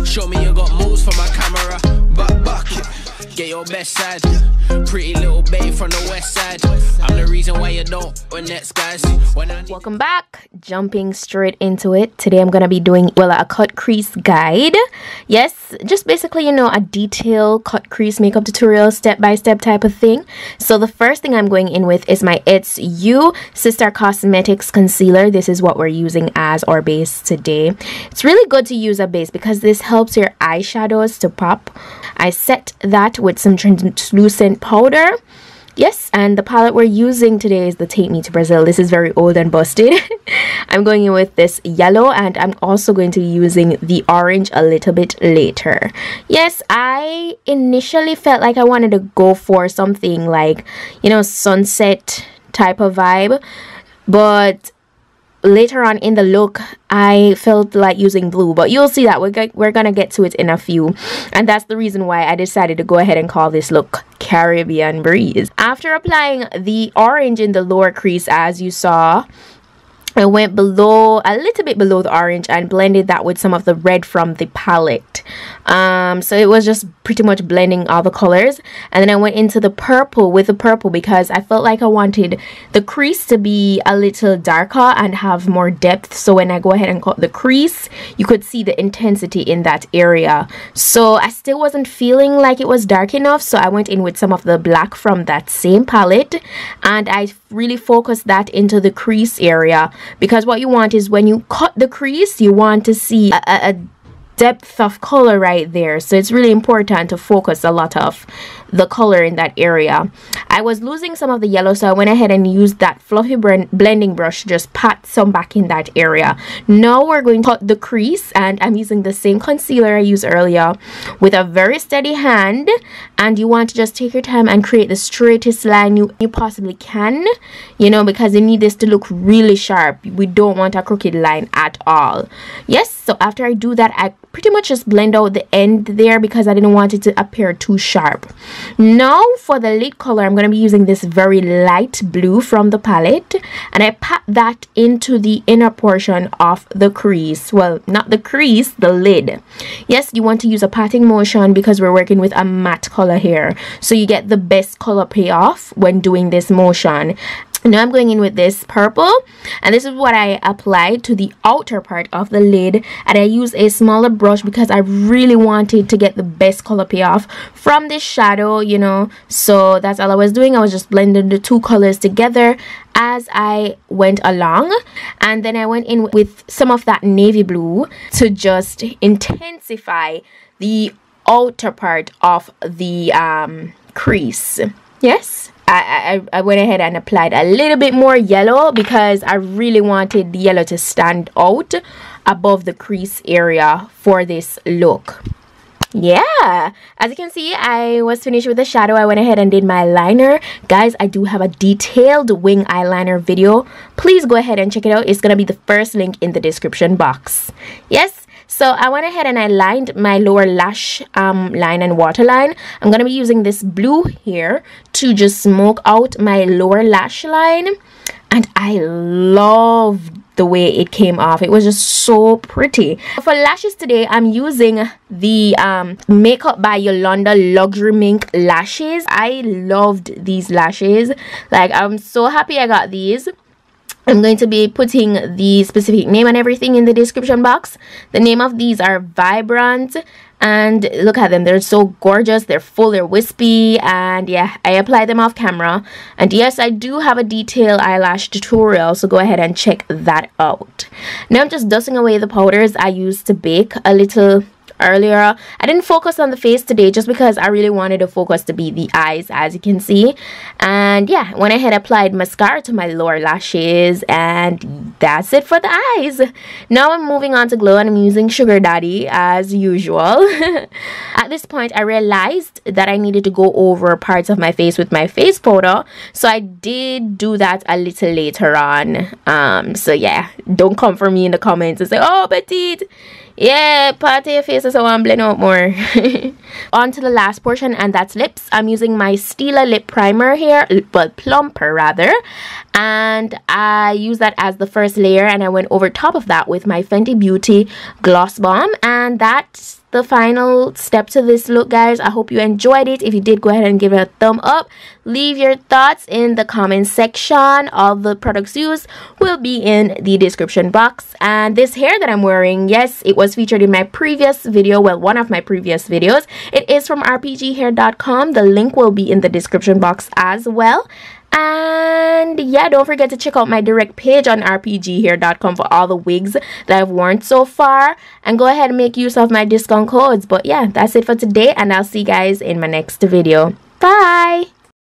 Show me you got moves for my camera. Bucket, get your best side. Pretty little babe from the west side. I'm the reason why you don't when next guys. Welcome back. Jumping straight into it. Today I'm gonna be doing a cut crease guide. Yes, just basically, you know, a detailed cut crease makeup tutorial, step-by-step type of thing. So the first thing I'm going in with is my PETITE-SUE Sistar Cosmetics concealer. This is what we're using as our base today. It's really good to use a base because this helps your eyeshadows to pop. I set that with some translucent powder. Yes, and the palette we're using today is the Take Me to Brazil. This is very old and busted. I'm going in with this yellow, and I'm also going to be using the orange a little bit later. Yes, I initially felt like I wanted to go for something like, you know, sunset type of vibe, but later on in the look I felt like using blue, but you'll see that we're gonna get to it in a few, and that's the reason why I decided to go ahead and call this look Caribbean Breeze. After applying the orange in the lower crease, as you saw, I went below, a little bit below the orange, and blended that with some of the red from the palette. So it was just pretty much blending all the colors, and then I went into the purple with the purple because I felt like I wanted the crease to be a little darker and have more depth. So when I go ahead and cut the crease, you could see the intensity in that area. So I still wasn't feeling like it was dark enough, so I went in with some of the black from that same palette, and I really focused that into the crease area, because what you want is when you cut the crease, you want to see a depth of color right there. So it's really important to focus a lot of the color in that area. I was losing some of the yellow, so I went ahead and used that fluffy blending brush to just pat some back in that area. Now we're going to cut the crease, and I'm using the same concealer I used earlier with a very steady hand, and you want to just take your time and create the straightest line you possibly can, you know, because you need this to look really sharp. We don't want a crooked line at all. Yes, so after I do that, I pretty much just blend out the end there because I didn't want it to appear too sharp. Now for the lid color, I'm going to be using this very light blue from the palette, and I pat that into the inner portion of the crease. Well, not the crease, the lid. Yes, you want to use a patting motion because we're working with a matte color here, so you get the best color payoff when doing this motion. Now I'm going in with this purple, and this is what I applied to the outer part of the lid, and I used a smaller brush because I really wanted to get the best color payoff from this shadow, you know. So that's all I was doing. I was just blending the two colors together as I went along, and then I went in with some of that navy blue to just intensify the outer part of the crease. Yes, I went ahead and applied a little bit more yellow because I really wanted the yellow to stand out above the crease area for this look. Yeah, as you can see, I was finished with the shadow. I went ahead and did my liner. Guys, I do have a detailed wing eyeliner video. Please go ahead and check it out. It's gonna be the first link in the description box. Yes, so I went ahead and I lined my lower lash line and waterline. I'm going to be using this blue here to just smoke out my lower lash line. And I love the way it came off. It was just so pretty. For lashes today, I'm using the Makeup by Yolondo Luxury Mink lashes. I loved these lashes. Like, I'm so happy I got these. I'm going to be putting the specific name and everything in the description box. The name of these are Vibrant, and look at them. They're so gorgeous. They're full, they're wispy, and yeah, I applied them off camera. And yes, I do have a detailed eyelash tutorial, so go ahead and check that out. Now I'm just dusting away the powders I used to bake a little earlier. I didn't focus on the face today just because I really wanted to focus to be the eyes, as you can see. And yeah, went ahead and applied mascara to my lower lashes, and that's it for the eyes. Now I'm moving on to glow, and I'm using Sugar Daddy as usual. At this point, I realized that I needed to go over parts of my face with my face powder, so I did do that a little later on. So yeah, don't come for me in the comments and say, oh, Petite, yeah, part of your face is so I want to blend out more. On to the last portion, and that's lips. I'm using my Stila Lip Primer here, well, Plumper rather, and I use that as the first layer, and I went over top of that with my Fenty Beauty Gloss Bomb, and that the final step to this look, guys. I hope you enjoyed it. If you did, go ahead and give it a thumb up. Leave your thoughts in the comment section. All the products used will be in the description box. And this hair that I'm wearing, yes, it was featured in my previous video, well, one of my previous videos. It is from rpghair.com. The link will be in the description box as well. And yeah, don't forget to check out my direct page on rpghair.com for all the wigs that I've worn so far, and go ahead and make use of my discount codes. But yeah, that's it for today, and I'll see you guys in my next video. Bye.